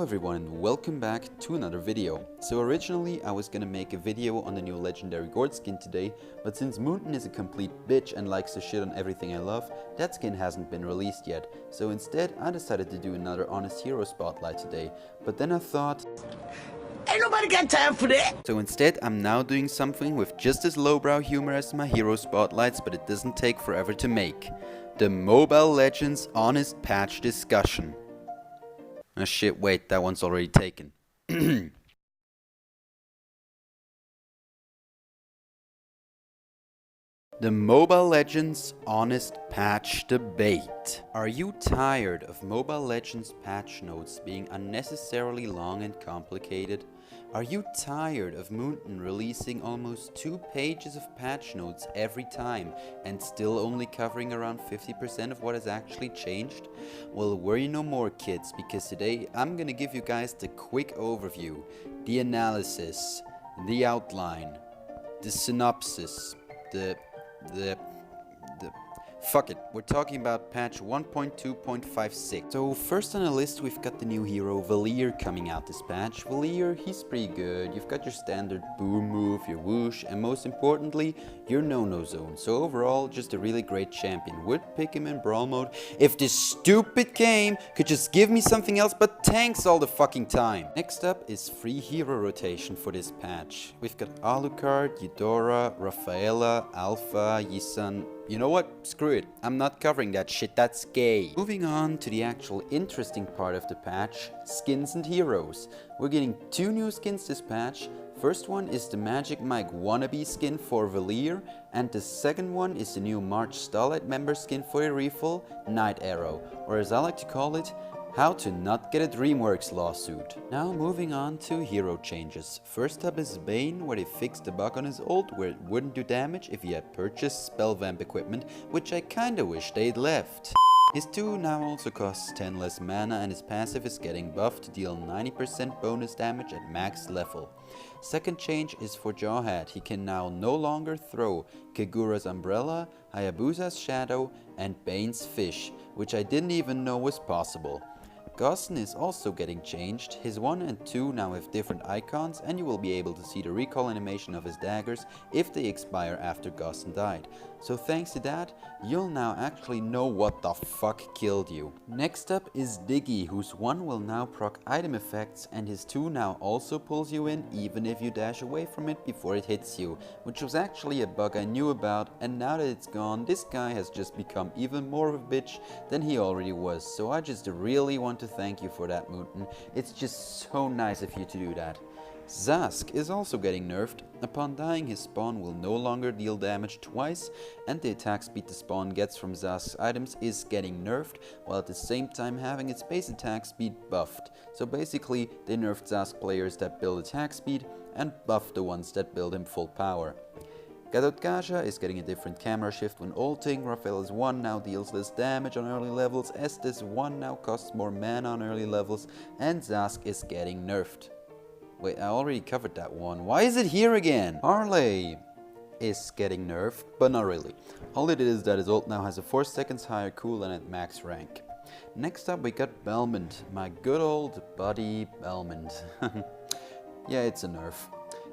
everyone and welcome back to another video. So originally I was gonna make a video on the new legendary Gord skin today, but since Moonton is a complete bitch and likes to shit on everything I love, that skin hasn't been released yet. So instead I decided to do another honest hero spotlight today, but then I thought, ain't nobody got time for that! So instead I'm now doing something with just as lowbrow humor as my hero spotlights, but it doesn't take forever to make. The Mobile Legends Honest Patch Discussion. Ah shit, wait, that one's already taken. The Mobile Legends Honest Patch Debate. Are you tired of Mobile Legends patch notes being unnecessarily long and complicated? Are you tired of Moonton releasing almost 2 pages of patch notes every time and still only covering around 50% of what has actually changed? Well, worry no more kids, because today I'm gonna give you guys the quick overview, the analysis, the outline, the synopsis, fuck it, we're talking about patch 1.2.56. So first on the list we've got the new hero Valier coming out this patch. Valier, he's pretty good. You've got your standard boom move, your whoosh, and most importantly, your no-no zone. So overall, just a really great champion. Would pick him in brawl mode if this stupid game could just give me something else but tanks all the fucking time. Next up is free hero rotation for this patch. We've got Alucard, Eudora, Rafaela, Alpha, Yisan. You know what? Screw it. I'm not covering that shit. That's gay. Moving on to the actual interesting part of the patch, skins and heroes. We're getting 2 new skins this patch. First one is the Magic Mike wannabe skin for Valier, and the second one is the new March Starlight member skin for the refill, Night Arrow, or as I like to call it, how to not get a DreamWorks lawsuit. Now moving on to hero changes. First up is Bane, where they fixed the bug on his ult where it wouldn't do damage if he had purchased spell vamp equipment, which I kinda wish they'd left. His 2 now also costs 10 less mana, and his passive is getting buffed to deal 90% bonus damage at max level. Second change is for Jawhead. He can now no longer throw Kagura's Umbrella, Hayabusa's Shadow, and Bane's Fish, which I didn't even know was possible. Gossen is also getting changed. His 1 and 2 now have different icons, and you will be able to see the recall animation of his daggers if they expire after Gossen died. So thanks to that, you'll now actually know what the fuck killed you. Next up is Diggy, whose 1 will now proc item effects, and his 2 now also pulls you in even if you dash away from it before it hits you, which was actually a bug I knew about, and now that it's gone, this guy has just become even more of a bitch than he already was. So I just really want to thank you for that, Moonton. It's just so nice of you to do that. Zask is also getting nerfed. Upon dying, his spawn will no longer deal damage twice, and the attack speed the spawn gets from Zask's items is getting nerfed, while at the same time having its base attack speed buffed. So basically, they nerfed Zask players that build attack speed and buffed the ones that build him full power. Gadot is getting a different camera shift when ulting. Rafaela's 1 now deals less damage on early levels, Estes 1 now costs more mana on early levels, and Zask is getting nerfed. Wait, I already covered that one. Why is it here again? Harley is getting nerfed, but not really. All it is that his ult now has a 4 seconds higher cooldown at max rank. Next up we got Belmont, my good old buddy Belmont. Yeah, it's a nerf.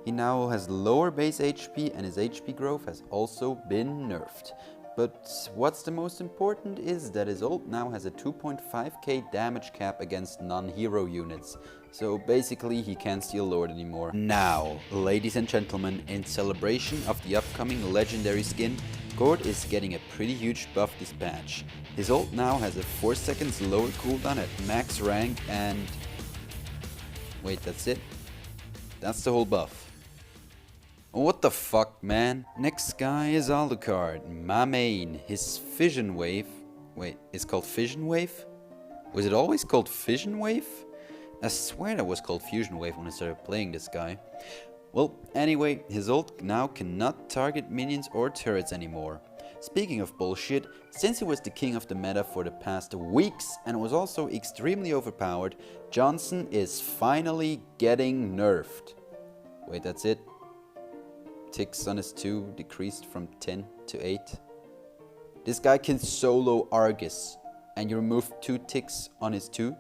He now has lower base HP, and his HP growth has also been nerfed. But what's the most important is that his ult now has a 2.5k damage cap against non-hero units. So basically he can't steal Lord anymore. Now, ladies and gentlemen, in celebration of the upcoming legendary skin, Gord is getting a pretty huge buff this patch. His ult now has a 4 seconds lower cooldown at max rank, and... wait, that's it? That's the whole buff. What the fuck, man? Next guy is Alucard, my main. His Fission Wave... wait, it's called Fission Wave? Was it always called Fission Wave? I swear that was called Fusion Wave when I started playing this guy. Well, anyway, his ult now cannot target minions or turrets anymore. Speaking of bullshit, since he was the king of the meta for the past weeks and was also extremely overpowered, Johnson is finally getting nerfed. Wait, that's it? Ticks on his 2 decreased from 10 to 8. This guy can solo Argus, and you removed 2 ticks on his 2?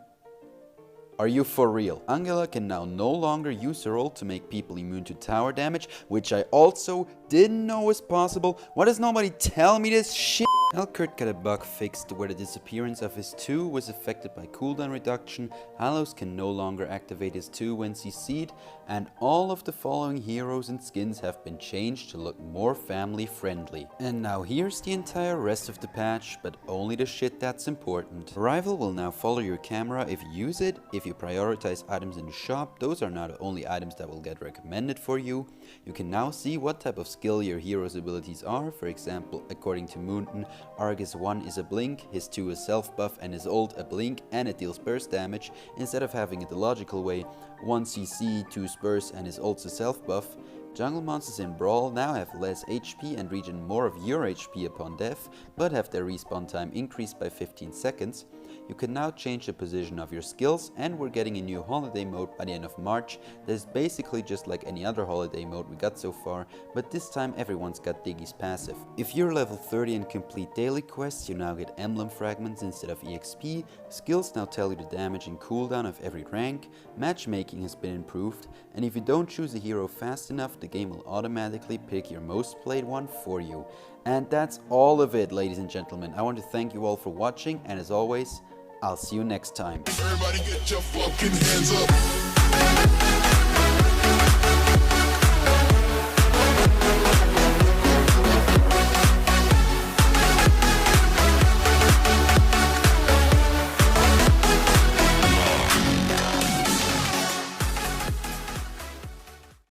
Are you for real? Angela can now no longer use her ult to make people immune to tower damage, which I also didn't know was possible. Why does nobody tell me this shit? Elkert got a bug fixed where the disappearance of his 2 was affected by cooldown reduction, Hallows can no longer activate his 2 when CC'd, and all of the following heroes and skins have been changed to look more family friendly. And now here's the entire rest of the patch, but only the shit that's important. Arrival will now follow your camera if you use it. If you prioritize items in the shop, those are now the only items that will get recommended for you. You can now see what type of skill your hero's abilities are. For example, according to Moonton, Argus 1 is a blink, his 2 is self buff, and his ult a blink and it deals burst damage, instead of having it the logical way, 1 CC, 2 spurs and his ult's a self buff. Jungle monsters in Brawl now have less HP and regen more of your HP upon death, but have their respawn time increased by 15 seconds. You can now change the position of your skills, and we're getting a new holiday mode by the end of March that is basically just like any other holiday mode we got so far, but this time everyone's got Diggy's passive. If you're level 30 and complete daily quests, you now get emblem fragments instead of EXP, skills now tell you the damage and cooldown of every rank, matchmaking has been improved, and if you don't choose a hero fast enough, the game will automatically pick your most played one for you. And that's all of it, ladies and gentlemen. I want to thank you all for watching, and as always, I'll see you next time. Everybody get your fucking hands up.